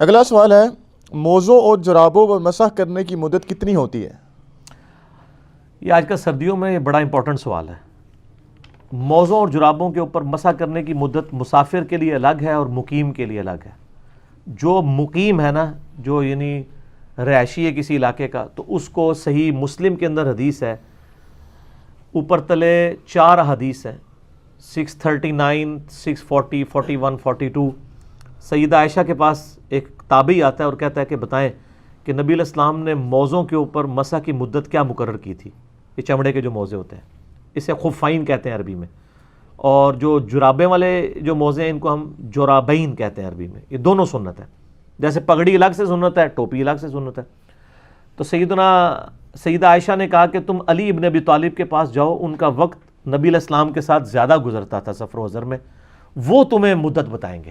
اگلا سوال ہے، موزوں اور جرابوں پر مسح کرنے کی مدت کتنی ہوتی ہے؟ یہ آج کل سردیوں میں یہ بڑا امپورٹنٹ سوال ہے۔ موزوں اور جرابوں کے اوپر مسح کرنے کی مدت مسافر کے لیے الگ ہے اور مقیم کے لیے الگ ہے۔ جو مقیم ہے نا، جو یعنی رہائشی ہے کسی علاقے کا، تو اس کو صحیح مسلم کے اندر حدیث ہے، اوپر تلے 4 حدیث ہیں، 639 640 41 42۔ سیدہ عائشہ کے پاس ایک تابعی آتا ہے اور کہتا ہے کہ بتائیں کہ نبی علیہ السلام نے موزوں کے اوپر مسح کی مدت کیا مقرر کی تھی؟ یہ چمڑے کے جو موزے ہوتے ہیں، اسے خفین کہتے ہیں عربی میں، اور جو جرابیں والے جو موزے ہیں ان کو ہم جرابین کہتے ہیں عربی میں۔ یہ دونوں سنت ہے، جیسے پگڑی الگ سے سنت ہے، ٹوپی الگ سے سنت ہے۔ تو سیدہ عائشہ نے کہا کہ تم علی ابن ابی طالب کے پاس جاؤ، ان کا وقت نبی علیہ السلام کے ساتھ زیادہ گزرتا تھا سفر و حضر میں، وہ تمہیں مدت بتائیں گے۔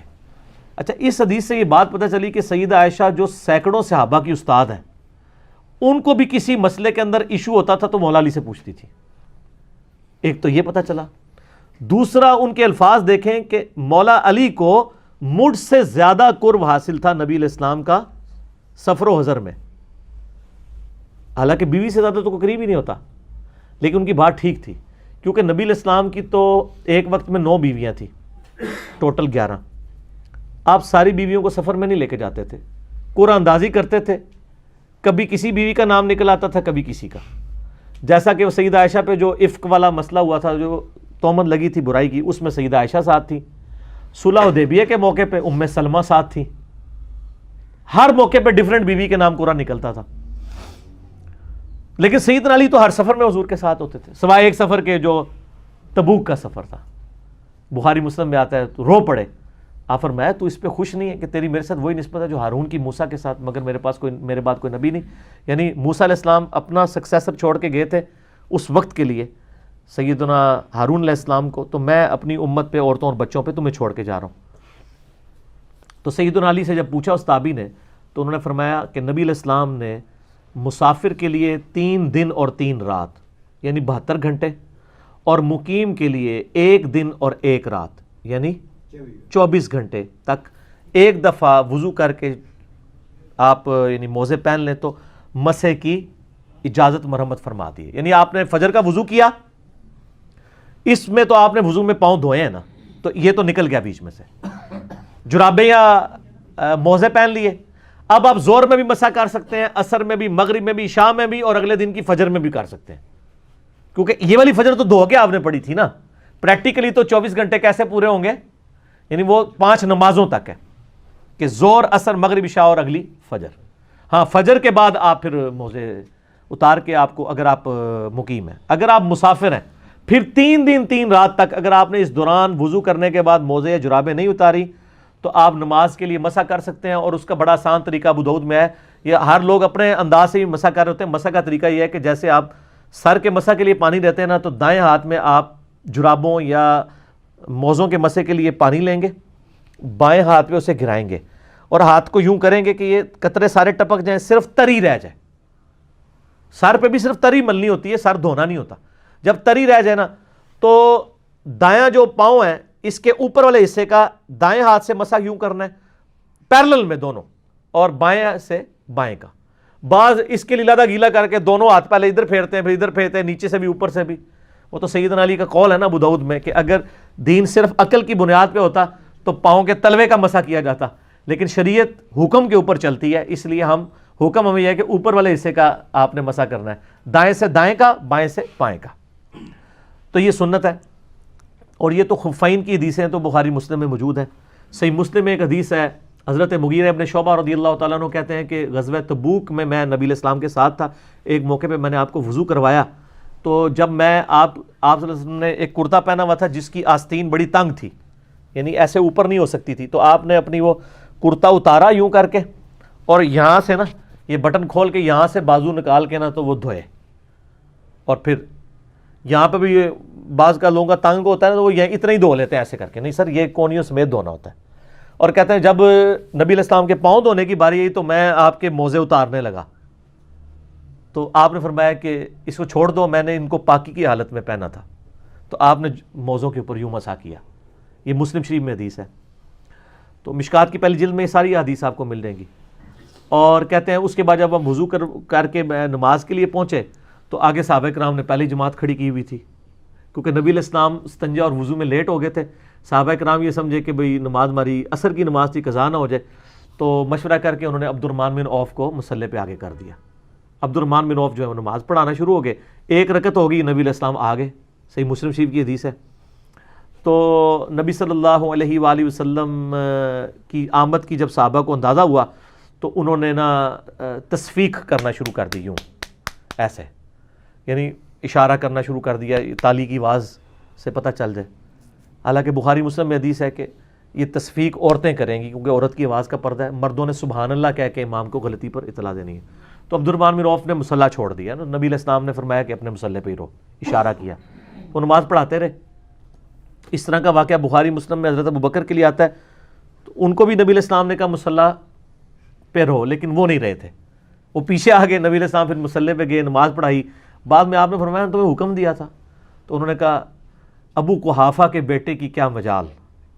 اچھا، اس حدیث سے یہ بات پتہ چلی کہ سیدہ عائشہ جو سینکڑوں صحابہ کی استاد ہیں، ان کو بھی کسی مسئلے کے اندر ایشو ہوتا تھا تو مولا علی سے پوچھتی تھی۔ ایک تو یہ پتہ چلا، دوسرا ان کے الفاظ دیکھیں کہ مولا علی کو مجھ سے زیادہ قرب حاصل تھا نبی علیہ السلام کا سفر و حضر میں، حالانکہ بیوی سے زیادہ تو کوئی قریب ہی نہیں ہوتا، لیکن ان کی بات ٹھیک تھی، کیونکہ نبی علیہ السلام کی تو ایک وقت میں 9 بیویاں تھیں، ٹوٹل 11۔ آپ ساری بیویوں کو سفر میں نہیں لے کے جاتے تھے، قرعہ اندازی کرتے تھے، کبھی کسی بیوی کا نام نکل آتا تھا، کبھی کسی کا، جیسا کہ وہ سیدہ عائشہ پہ جو افک والا مسئلہ ہوا تھا، جو تہمت لگی تھی برائی کی، اس میں سیدہ عائشہ ساتھ تھی۔ صلح حدیبیہ کے موقع پہ ام سلمہ ساتھ تھی، ہر موقع پہ ڈیفرنٹ بیوی کے نام قرعہ نکلتا تھا، لیکن سیدنا علی تو ہر سفر میں حضور کے ساتھ ہوتے تھے، سوائے ایک سفر کے جو تبوک کا سفر تھا۔ بخاری مسلم میں آتا ہے تو رو پڑے، آپ فرمایا تو اس پہ خوش نہیں ہے کہ تیری میرے ساتھ وہی نسبت ہے جو ہارون کی موسیٰ کے ساتھ، مگر میرے بعد کوئی نبی نہیں۔ یعنی موسیٰ علیہ السلام اپنا سکسیسر چھوڑ کے گئے تھے اس وقت کے لیے سیدنا ہارون علیہ السلام کو، تو میں اپنی امت پہ، عورتوں اور بچوں پہ تمہیں چھوڑ کے جا رہا ہوں۔ تو سیدنا علی سے جب پوچھا اس تابعی نے، تو انہوں نے فرمایا کہ نبی علیہ السلام نے مسافر کے لیے 3 دن اور 3 رات یعنی 72 گھنٹے، اور مقیم کے لیے 1 دن اور 1 رات یعنی 24 گھنٹے تک ایک دفعہ وضو کر کے آپ یعنی موزے پہن لیں تو مسح کی اجازت مرحمت فرما دی ہے۔ یعنی آپ نے فجر کا وضو کیا، اس میں تو آپ نے وضو میں پاؤں دھوئے ہیں نا، تو یہ تو نکل گیا بیچ میں سے، جرابیں یا موزے پہن لیے، اب آپ زور میں بھی مسح کر سکتے ہیں، عصر میں بھی، مغرب میں بھی، عشاء میں بھی، اور اگلے دن کی فجر میں بھی کر سکتے ہیں، کیونکہ یہ والی فجر تو دھو کے آپ نے پڑھی تھی نا۔ پریکٹیکلی تو 24 گھنٹے کیسے پورے ہوں گے؟ یعنی وہ 5 نمازوں تک ہے کہ زور، عصر، مغرب، عشاء اور اگلی فجر۔ ہاں، فجر کے بعد آپ پھر موزے اتار کے آپ کو، اگر آپ مقیم ہیں، اگر آپ مسافر ہیں، پھر 3 دن 3 رات تک اگر آپ نے اس دوران وضو کرنے کے بعد موزے یا جرابیں نہیں اتاری تو آپ نماز کے لیے مسح کر سکتے ہیں، اور اس کا بڑا آسان طریقہ ابو داؤد میں ہے۔ یہ ہر لوگ اپنے انداز سے بھی مسح کر رہے ہوتے ہیں۔ مسح کا طریقہ یہ ہے کہ جیسے آپ سر کے مسح کے لیے پانی دیتے ہیں نا، تو دائیں ہاتھ میں آپ جرابوں یا موزوں کے مسح کے لیے پانی لیں گے، بائیں ہاتھ پہ اسے گرائیں گے، اور ہاتھ کو یوں کریں گے کہ یہ قطرے سارے ٹپک جائیں، صرف تری رہ جائے۔ سر پہ بھی صرف تری ملنی ہوتی ہے، سر دھونا نہیں ہوتا۔ جب تری رہ جائے نا، تو دایاں جو پاؤں ہیں اس کے اوپر والے حصے کا دائیں ہاتھ سے مسح یوں کرنا ہے، پیرلل میں دونوں، اور بائیں سے بائیں کا۔ بعض اس کے لیے گیلا کر کے دونوں ہاتھ پہلے ادھر پھیرتے ہیں، پھر ادھر پھیرتے ہیں، نیچے سے بھی اوپر سے بھی۔ وہ تو سیدنا علی کا قول ہے نا ابو داؤد میں کہ اگر دین صرف عقل کی بنیاد پہ ہوتا تو پاؤں کے تلوے کا مسح کیا جاتا، لیکن شریعت حکم کے اوپر چلتی ہے، اس لیے حکم ہمیں یہ ہے کہ اوپر والے حصے کا آپ نے مسح کرنا ہے، دائیں سے دائیں کا، بائیں سے بائیں کا۔ تو یہ سنت ہے، اور یہ تو خفین کی حدیثیں تو بخاری مسلم میں موجود ہیں۔ صحیح مسلم میں ایک حدیث ہے، حضرت مغیرہ ابن شعبہ رضی اللہ تعالیٰ عنہ کہتے ہیں کہ غزوہ تبوک میں نبی علیہ السلام کے ساتھ تھا، ایک موقع پہ میں نے آپ کو وضو کروایا، تو جب میں آپ صلی اللہ علیہ وسلم نے ایک کرتا پہنا ہوا تھا جس کی آستین بڑی تنگ تھی، یعنی ایسے اوپر نہیں ہو سکتی تھی، تو آپ نے اپنی وہ کرتا اتارا یوں کر کے، اور یہاں سے نا یہ بٹن کھول کے یہاں سے بازو نکال کے نا تو وہ دھوئے، اور پھر یہاں پہ بھی بعض کا لوگوں کا تنگ ہوتا ہے نا، تو وہ اتنا ہی دھو لیتے ہیں ایسے کر کے، نہیں سر یہ کونیوں سمیت دھونا ہوتا ہے۔ اور کہتے ہیں جب نبی علیہ السلام کے پاؤں دھونے کی باری آئی تو میں آپ کے موزے اتارنے لگا، تو آپ نے فرمایا کہ اس کو چھوڑ دو، میں نے ان کو پاکی کی حالت میں پہنا تھا، تو آپ نے موزوں کے اوپر یوں مسح کیا۔ یہ مسلم شریف میں حدیث ہے۔ تو مشکات کی پہلی جلد میں یہ ساری حدیث آپ کو مل جائیں گی. اور کہتے ہیں اس کے بعد جب ہم وضو کر کے نماز کے لیے پہنچے تو آگے صحابہ کرام نے پہلی جماعت کھڑی کی ہوئی تھی, کیونکہ نبی علیہ السلام استنجا اور وضو میں لیٹ ہو گئے تھے. صحابہ کرام یہ سمجھے کہ بھئی نماز ہماری عصر کی نماز تھی, قضا نہ ہو جائے, تو مشورہ کر کے انہوں نے عبد الرحمن بن عوف کو مصلی پہ آگے کر دیا. عبد الرحمن بن عوف جو ہے وہ نماز پڑھانا شروع ہو گئے, ایک رکعت ہو گئی, نبی علیہ السلام آگے. صحیح مسلم شریف کی حدیث ہے. تو نبی صلی اللہ علیہ وآلہ وسلم کی آمد کی جب صحابہ کو اندازہ ہوا تو انہوں نے نا تصفیق کرنا شروع کر دی, یوں ایسے, یعنی اشارہ کرنا شروع کر دیا تالی کی آواز سے پتہ چل جائے. حالانکہ بخاری مسلم میں حدیث ہے کہ یہ تصفیق عورتیں کریں گی کیونکہ عورت کی آواز کا پردہ ہے, مردوں نے سبحان اللہ کہہ کے امام کو غلطی پر اطلاع دینی ہے. تو عبد الرحمن بن عوف نے مصلی چھوڑ دیا, نبی علیہ السلام نے فرمایا کہ اپنے مصلی پہ ہی رہو, اشارہ کیا, وہ نماز پڑھاتے رہے. اس طرح کا واقعہ بخاری مسلم میں حضرت ابوبکر کے لیے آتا ہے, تو ان کو بھی نبی علیہ السلام نے کہا مصلی پہ رہو, لیکن وہ نہیں رہے تھے, وہ پیچھے آ گئے. نبی علیہ السلام پھر مصلی پہ گئے, نماز پڑھائی. بعد میں آپ نے فرمایا تمہیں حکم دیا تھا, تو انہوں نے کہا ابو قحافہ کے بیٹے کی کیا مجال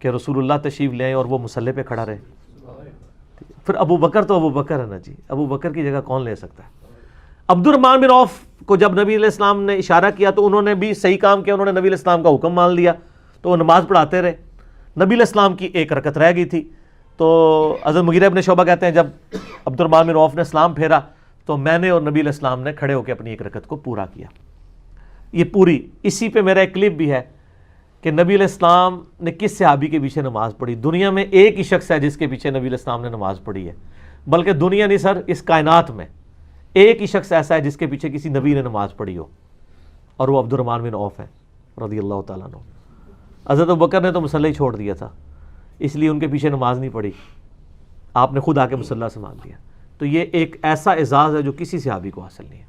کہ رسول اللہ تشریف لے آئیں اور وہ مصلی پہ کھڑا رہے. پھر ابو بکر تو ابو بکر ہے نا جی, ابو بکر کی جگہ کون لے سکتا ہے. عبد الرحمن بن عوف کو جب نبی علیہ السلام نے اشارہ کیا تو انہوں نے بھی صحیح کام کیا, انہوں نے نبی علیہ السلام کا حکم مان لیا, تو وہ نماز پڑھاتے رہے. نبی علیہ السلام کی ایک رکعت رہ گئی تھی, تو حضرت مغیرہ ابن شعبہ کہتے ہیں جب عبد الرحمن بن عوف نے سلام پھیرا تو میں نے اور نبی علیہ السلام نے کھڑے ہو کے اپنی ایک رکعت کو پورا کیا. یہ پوری, اسی پہ میرا ایک کلپ بھی ہے کہ نبی علیہ السلام نے کس صحابی کے پیچھے نماز پڑھی. دنیا میں ایک ہی شخص ہے جس کے پیچھے نبی علیہ السلام نے نماز پڑھی ہے, بلکہ دنیا نہیں سر, اس کائنات میں ایک ہی شخص ایسا ہے جس کے پیچھے کسی نبی نے نماز پڑھی ہو, اور وہ عبد الرحمن بن عوف ہے رضی اللہ تعالیٰ عنہ. حضرت ابوبکر نے تو مصلی چھوڑ دیا تھا, اس لیے ان کے پیچھے نماز نہیں پڑھی, آپ نے خود آ کے مصلی سنبھال لیا. تو یہ ایک ایسا اعزاز ہے جو کسی صحابی کو حاصل نہیں ہے,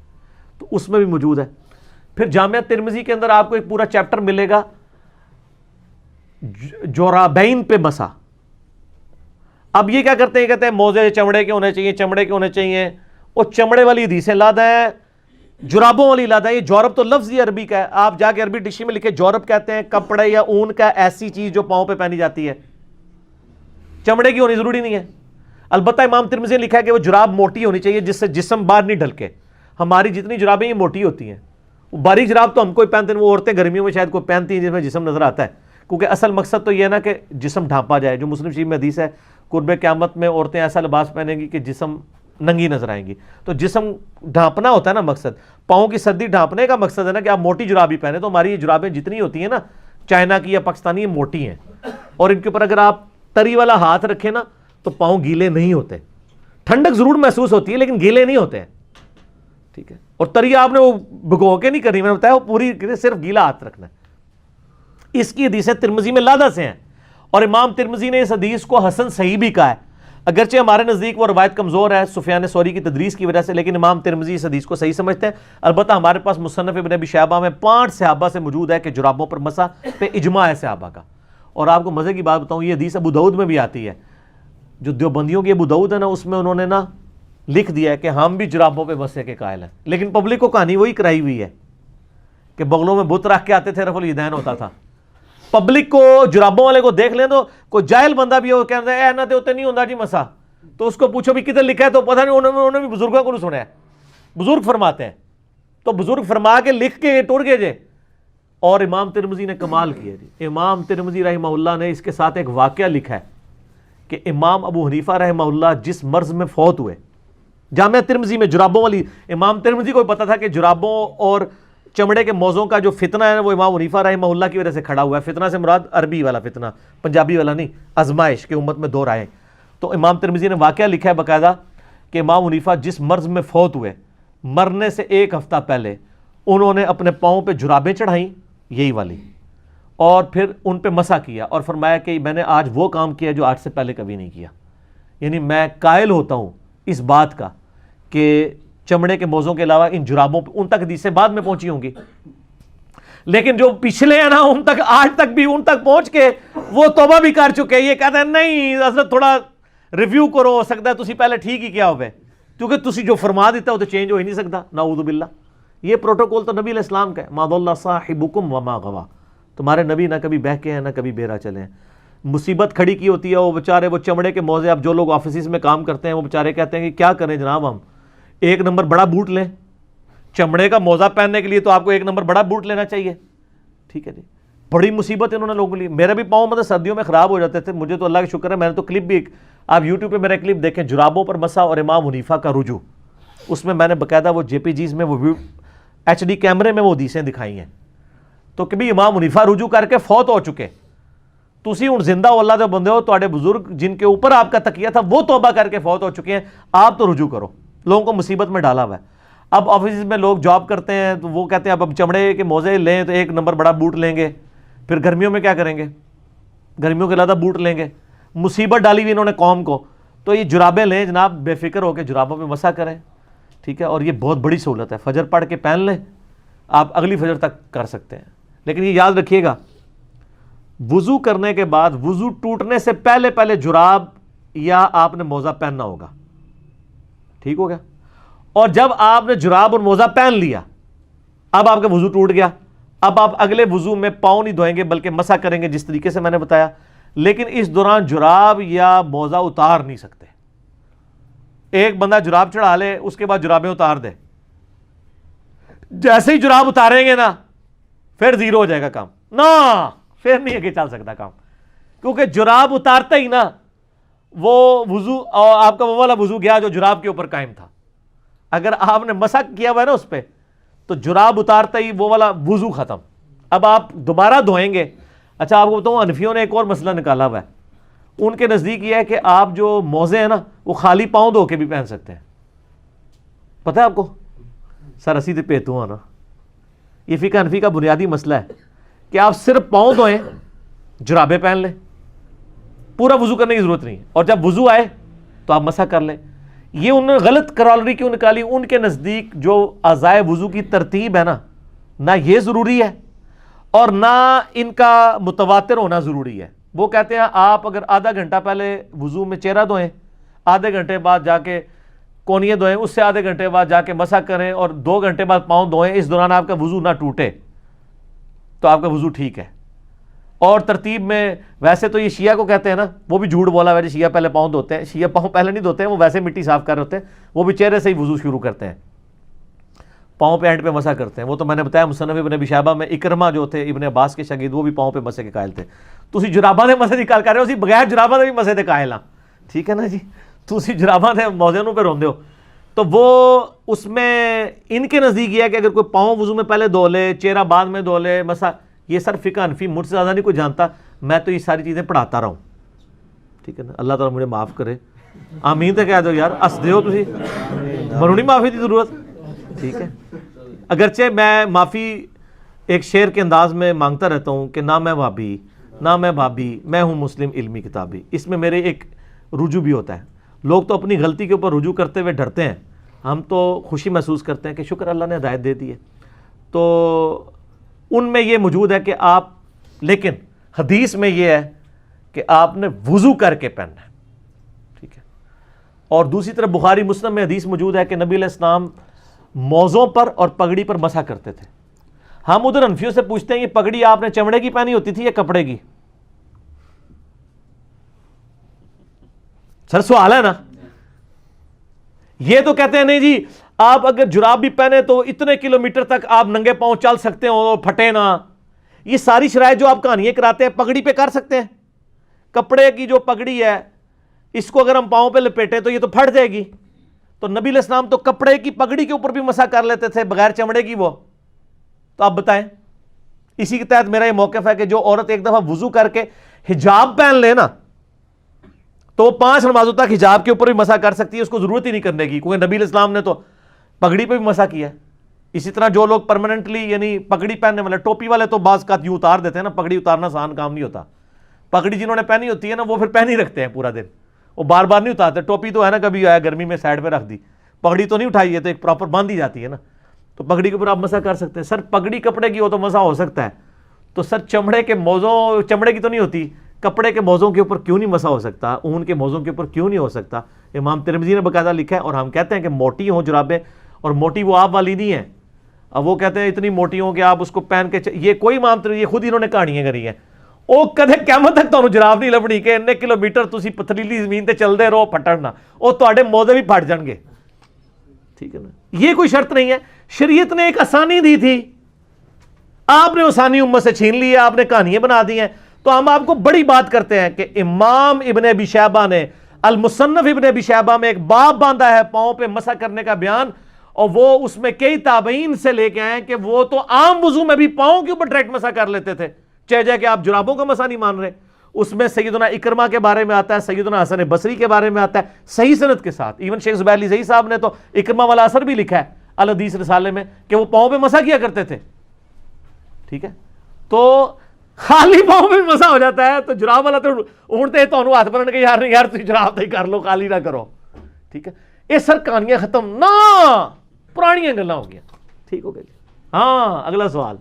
تو اس میں بھی موجود ہے. پھر جامعہ ترمذی کے اندر آپ کو ایک پورا چیپٹر ملے گا جورابین پہ مسا. اب یہ کیا کرتے ہیں, کہتے ہیں موزے چمڑے کے ہونے چاہیے, چمڑے کے ہونے چاہیے. وہ چمڑے والی حدیثیں لادا ہے, جرابوں والی لادا ہے. یہ جورب تو لفظ ہی عربی کا ہے, آپ جا کے عربی ڈکشنری میں لکھے جورب کہتے ہیں کپڑے یا اون کا ایسی چیز جو پاؤں پہ پہنی جاتی ہے, چمڑے کی ہونی ضروری نہیں ہے. البتہ امام ترمذی نے لکھا ہے کہ وہ جراب موٹی ہونی چاہیے جس سے جسم باہر نہیں ڈھلکے. ہماری جتنی جرابیں یہ موٹی ہوتی ہیں, باریک جراب تو ہم کوئی پہنتے ہیں, وہ عورتیں گرمیوں میں شاید کوئی پہنتی ہیں جس میں جسم نظر آتا ہے, کیونکہ اصل مقصد تو یہ ہے نا کہ جسم ڈھانپا جائے. جو مسلم شریف میں حدیث ہے قرب قیامت میں عورتیں ایسا لباس پہنیں گی کہ جسم ننگی نظر آئیں گی. تو جسم ڈھانپنا ہوتا ہے نا مقصد, پاؤں کی سردی ڈھانپنے کا مقصد ہے نا کہ آپ موٹی جراب ہی پہنے. تو ہماری یہ جرابیں جتنی ہوتی ہیں نا چائنا کی یا پاکستانی, یہ موٹی ہیں, اور ان کے اوپر اگر آپ تری والا ہاتھ رکھیں نا تو پاؤں گیلے نہیں ہوتے. ٹھنڈک ضرور محسوس ہوتی ہے لیکن گیلے نہیں ہوتے ہیں, ٹھیک ہے. اور تری آپ نے وہ بھگو کے نہیں کرنی, میں نے بتایا وہ پوری صرف گیلا ہاتھ رکھنا ہے. اس کی حدیثیں ترمذی میں لادا سے ہیں, اور امام ترمذی نے اس حدیث کو حسن صحیح بھی کہا ہے. اگرچہ ہمارے نزدیک وہ روایت کمزور ہے سفیان ثوری کی تدریس کی وجہ سے, لیکن امام ترمذی اس حدیث کو صحیح سمجھتے ہیں. البتہ ہمارے پاس مصنف ابن ابی شیبہ میں 5 صحابہ سے موجود ہے کہ جرابوں پر مسح پہ اجماع ہے صحابہ کا. اور آپ کو مزے کی بات بتاؤں, یہ حدیث ابو داؤد میں بھی آتی ہے. جو دیوبندیوں کی ابو داؤد ہے نا, اس میں انہوں نے نا لکھ دیا ہے کہ ہم بھی جرابوں پہ مسح کے قائل ہیں, لیکن پبلک کو کہانی وہی کرائی ہوئی ہے کہ بغلوں میں بت رکھ کے آتے تھے, رفع الیدین ہوتا تھا. پبلک کو جرابوں والے کو دیکھ لیں تو کوئی جاہل بندہ بھی ہو کہتا ہے نہ ہوتے نہیں ہوتا جی مسا, تو اس کو پوچھو بھی کدھر لکھا ہے, تو پتہ نہیں انہوں نے بھی بزرگوں کو نہیں سنا ہے. بزرگ فرماتے ہیں تو بزرگ فرما کے لکھ کے ٹوڑ گئے جے. اور امام ترمذی نے کمال کیا جی. امام ترمذی رحمہ اللہ نے اس کے ساتھ ایک واقعہ لکھا ہے کہ امام ابو حنیفہ رحمہ اللہ جس مرض میں فوت ہوئے, جامعہ ترمذی میں جرابوں والی, امام ترمذی کو پتا تھا کہ جرابوں اور چمڑے کے موزوں کا جو فتنہ ہے وہ امام حنیفہ رحمہ اللہ کی وجہ سے کھڑا ہوا ہے. فتنہ سے مراد عربی والا فتنہ, پنجابی والا نہیں, آزمائش کہ امت میں 2 رائے. تو امام ترمذی نے واقعہ لکھا ہے باقاعدہ کہ امام حنیفہ جس مرض میں فوت ہوئے, مرنے سے 1 ہفتہ پہلے انہوں نے اپنے پاؤں پہ جرابیں چڑھائیں یہی والی, اور پھر ان پہ مسح کیا, اور فرمایا کہ میں نے آج وہ کام کیا جو آج سے پہلے کبھی نہیں کیا. یعنی میں قائل ہوتا ہوں اس بات کا کہ چمڑے کے موزوں کے علاوہ ان جرابوں پہ, ان تک حدیثیں بعد میں پہنچی ہوں گی, لیکن جو پچھلے ہیں نا ان تک آج تک بھی ان تک پہنچ کے وہ توبہ بھی کر چکے. یہ کہتے ہیں نہیں حضرت تھوڑا ریویو کرو, ہو سکتا ہے تسی پہلے ٹھیک ہی کیا ہوئے, کیونکہ تسی جو فرما دیتا ہو تو چینج ہو ہی نہیں سکتا, نعوذ باللہ. یہ پروٹوکول تو نبی علیہ السلام کا ہے, ما ضل صاحبکم وما غوا, تمہارے نبی نہ کبھی بہکے ہیں نہ کبھی بہرا چلے ہیں. مصیبت کھڑی کی ہوتی ہے وہ بیچارے وہ چمڑے کے موزے. اب جو لوگ آفیسز میں کام کرتے ہیں وہ بیچارے کہتے ہیں کہ کیا کریں جناب, ہم ایک نمبر بڑا بوٹ لیں. چمڑے کا موزہ پہننے کے لیے تو آپ کو ایک نمبر بڑا بوٹ لینا چاہیے. ٹھیک ہے جی, بڑی مصیبت انہوں نے لوگوں کے لیے. میرے بھی پاؤں مطلب سردیوں میں خراب ہو جاتے تھے, مجھے تو اللہ کا شکر ہے میں نے تو کلپ بھی آپ یوٹیوب پہ میرا کلپ دیکھیں, جرابوں پر مسح اور امام حنیفہ کا رجوع, اس میں میں نے باقاعدہ وہ جے پی جیز میں وہ ایچ ڈی کیمرے میں وہ حدیثیں دکھائی ہیں. تو کہ بھی امام حنیفہ رجوع کر کے فوت ہو چکے, تسی ہوں زندہ ہو اللہ دے بندے ہو, تواڈے بزرگ جن کے اوپر آپ کا تکیہ تھا وہ توبہ کر کے فوت ہو چکے ہیں, آپ تو رجوع کرو. لوگوں کو مصیبت میں ڈالا ہوا ہے. اب آفیسز میں لوگ جاب کرتے ہیں تو وہ کہتے ہیں اب چمڑے کے موزے لیں تو ایک نمبر بڑا بوٹ لیں گے, پھر گرمیوں میں کیا کریں گے, گرمیوں کے علیحدہ بوٹ لیں گے. مصیبت ڈالی ہوئی انہوں نے قوم کو. تو یہ جرابیں لیں جناب, بے فکر ہو کے جرابوں پہ مسح کریں. ٹھیک ہے, اور یہ بہت بڑی سہولت ہے. فجر پڑھ کے پہن لیں, آپ اگلی فجر تک کر سکتے ہیں. لیکن یہ یاد رکھیے گا, وضو کرنے کے بعد وضو ٹوٹنے سے پہلے پہلے جراب یا آپ نے موزہ پہننا ہوگا. ٹھیک ہو گیا. اور جب آپ نے جراب اور موزہ پہن لیا, اب آپ کا وضو ٹوٹ گیا. اب آپ اگلے وضو میں پاؤں نہیں دھوئیں گے بلکہ مسح کریں گے جس طریقے سے میں نے بتایا. لیکن اس دوران جراب یا موزہ اتار نہیں سکتے. ایک بندہ جراب چڑھا لے, اس کے بعد جرابیں اتار دے, جیسے ہی جراب اتاریں گے نا پھر زیرو ہو جائے گا کام. نا پھر نہیں آگے چل سکتا کام, کیونکہ جراب اتارتا ہی نا وہ وضو, اور آپ کا وہ والا وضو گیا جو جراب کے اوپر قائم تھا. اگر آپ نے مسح کیا ہوا ہے نا اس پہ, تو جراب اتارتا ہی وہ والا وضو ختم. اب آپ دوبارہ دھوئیں گے. اچھا آپ کو بتاؤں, حنفیوں نے ایک اور مسئلہ نکالا ہوا ہے. ان کے نزدیک یہ ہے کہ آپ جو موزے ہیں نا وہ خالی پاؤں دھو کے بھی پہن سکتے ہیں. پتہ ہے آپ کو سر اسی تے پیتو نا, یہ فقہ حنفی کا بنیادی مسئلہ ہے کہ آپ صرف پاؤں دھوئیں, جرابیں پہن لیں, پورا وضو کرنے کی ضرورت نہیں. اور جب وضو آئے تو آپ مسح کر لیں. یہ انہوں نے غلط کرالری کیوں نکالی؟ ان کے نزدیک جو اعضائے وضو کی ترتیب ہے نا, نہ یہ ضروری ہے اور نہ ان کا متواتر ہونا ضروری ہے. وہ کہتے ہیں آپ اگر آدھا گھنٹہ پہلے وضو میں چہرہ دھوئیں, آدھے گھنٹے بعد جا کے کونیے دھوئیں, اس سے آدھے گھنٹے بعد جا کے مسح کریں, اور 2 گھنٹے بعد پاؤں دھوئیں, اس دوران آپ کا وضو نہ ٹوٹے تو آپ کا وضو ٹھیک ہے. اور ترتیب میں ویسے تو یہ شیعہ کو کہتے ہیں نا, وہ بھی جھوٹ بولا ویسے شیعہ پہلے پاؤں دھوتے ہیں. شیعہ پاؤں پہلے نہیں دھوتے ہیں, وہ ویسے مٹی صاف کر رہے ہوتے ہیں, وہ بھی چہرے سے ہی وضو شروع کرتے ہیں, پاؤں پہ اینڈ پہ مسح کرتے ہیں. وہ تو میں نے بتایا مصنف ابن ابی شیبہ میں اکرمہ جو تھے ابن عباس کے شاگرد, وہ بھی پاؤں پہ مسح کے قائل تھے. تسی جراباں دے مسح دی گل کر رہے ہو, اسی بغیر جراباں دے بھی مسح دے قائل ہاں. ٹھیک ہے نا جی, تسی جراباں دے موزے نوں پہ روندے ہو. تو وہ اس میں ان کے نزدیک یہ ہے کہ اگر کوئی پاؤں وضو میں پہلے دھو لے, چہرہ بعد میں دھو لے, مسح, یہ سر فقہ حنفی مجھ سے زیادہ نہیں کوئی جانتا, میں تو یہ ساری چیزیں پڑھاتا رہا ہوں. ٹھیک ہے نا, اللہ تعالیٰ مجھے معاف کرے. آمین تو کہہ دو یار, ہس دے ہو تسی, منو نہیں معافی دی ضرورت. ٹھیک ہے, اگرچہ میں معافی ایک شعر کے انداز میں مانگتا رہتا ہوں کہ نہ میں وہابی نہ میں بھابی, میں ہوں مسلم علمی کتابی. اس میں میرے ایک رجوع بھی ہوتا ہے. لوگ تو اپنی غلطی کے اوپر رجوع کرتے ہوئے ڈرتے ہیں, ہم تو خوشی محسوس کرتے ہیں کہ شکر اللہ نے ہدایت دے دی ہے. تو ان میں یہ موجود ہے کہ آپ, لیکن حدیث میں یہ ہے کہ آپ نے وضو کر کے پہننا ہے. ٹھیک ہے, اور دوسری طرف بخاری مسلم میں حدیث موجود ہے کہ نبی علیہ السلام موزوں پر اور پگڑی پر مسح کرتے تھے. ہم ادھر حنفیوں سے پوچھتے ہیں یہ پگڑی آپ نے چمڑے کی پہنی ہوتی تھی یا کپڑے کی؟ سر سوال ہے نا. یہ تو کہتے ہیں نہیں جی آپ اگر جراب بھی پہنے تو اتنے کلومیٹر تک آپ ننگے پاؤں چل سکتے ہو, پھٹے نہ. یہ ساری شرائط جو آپ کہانیاں کراتے ہیں پگڑی پہ کر سکتے ہیں. کپڑے کی جو پگڑی ہے اس کو اگر ہم پاؤں پہ لپیٹیں تو یہ تو پھٹ جائے گی. تو نبی علیہ السلام تو کپڑے کی پگڑی کے اوپر بھی مسح کر لیتے تھے بغیر چمڑے کی. وہ تو آپ بتائیں. اسی کے تحت میرا یہ موقف ہے کہ جو عورت ایک دفعہ وضو کر کے حجاب پہن لے نا تو وہ 5 نمازوں تک حجاب کے اوپر بھی مسح کر سکتی ہے, اس کو ضرورت ہی نہیں کرنے کی, کیونکہ نبی علیہ السلام نے تو پگڑی پہ بھی مسح کیا ہے. اسی طرح جو لوگ پرماننٹلی یعنی پگڑی پہننے والے, ٹوپی والے تو بعض کا یوں اتار دیتے ہیں نا, پگڑی اتارنا آسان کام نہیں ہوتا. پگڑی جنہوں نے پہنی ہوتی ہے نا وہ پھر پہن ہی رکھتے ہیں پورا دن, وہ بار بار نہیں اتارتے. ٹوپی تو ہے نا کبھی آیا گرمی میں سائڈ پہ رکھ دی, پگڑی تو نہیں اٹھائی ہے, تو ایک پراپر باندھ دی جاتی ہے نا, تو پگڑی کے اوپر آپ مسح کر سکتے ہیں. سر پگڑی کپڑے کی ہو تو مسح ہو سکتا ہے, تو سر چمڑے کے موزوں, چمڑے کی تو نہیں ہوتی, کپڑے کے موزوں کے اوپر کیوں نہیں مسح ہو سکتا, اون کے موزوں کے اوپر کیوں نہیں ہو سکتا؟ امام ترمذی نے باقاعدہ لکھا ہے. اور ہم کہتے ہیں کہ موٹی ہوں جرابیں, اور موٹی وہ آپ والی نہیں ہے. اب وہ کہتے ہیں اتنی موٹی ہوں کہ آپ اس کو پہن کے یہ کوئی امام ترمذی, یہ خود انہوں نے کہانیاں کری ہیں, ਉਹ ਕਦੇ ਕਿਆਮਤ ਤੱਕ ਤੁਹਾਨੂੰ ਜਰਾਬ ਨਹੀਂ ਲੱਭਣੀ ਕਿ ਇੰਨੇ ਕਿਲੋਮੀਟਰ ਤੁਸੀਂ ਪਥਰੀਲੀ ਜ਼ਮੀਨ ਤੇ ਚੱਲਦੇ ਰਹੋ ਫਟਣ ਨਾ, ਉਹ ਤੁਹਾਡੇ ਮੋਢੇ ਵੀ ਫਟ ਜਾਣਗੇ, ٹھیک ہے نا. یہ کوئی شرط نہیں ہے. شریعت نے ایک آسانی دی تھی, آپ نے آسانی امت سے چھین لی ہے, آپ نے کہانیاں بنا دی ہیں. تو ہم آپ کو بڑی بات کرتے ہیں کہ امام ابن ابی شیبہ نے المصنف ابن ابی شیبہ میں ایک باب باندھا ہے پاؤں پہ مسح کرنے کا بیان, اور وہ اس میں کئی تابعین سے لے کے آئے کہ وہ تو عام وضو میں بھی پاؤں کے اوپر ڈائریکٹ مسح کر لیتے تھے, چاہے کہ آپ جرابوں کا مسح نہیں مان رہے. اس میں سیدنا اکرمہ کے بارے میں آتا ہے, سیدنا حسن بصری کے بارے میں آتا ہے صحیح سند کے ساتھ. ایون شیخ زبیر علی زئی صاحب نے تو اکرمہ والا اثر بھی لکھا ہے الحدیث رسالے میں کہ وہ پاؤں پہ مسح کیا کرتے تھے. ٹھیک ہے, تو خالی پاؤں پہ مسح ہو جاتا ہے تو جراب والا تو اونٹتے تو انہوں ہاتھ بننے کے یار نہیں یار تھی جراب نہیں کر لو, خالی نہ کرو. ٹھیک ہے, یہ سر کہانیاں ختم نہ, پرانیاں گلاں ہو گیا. ٹھیک ہو گیا. ہاں اگلا سوال.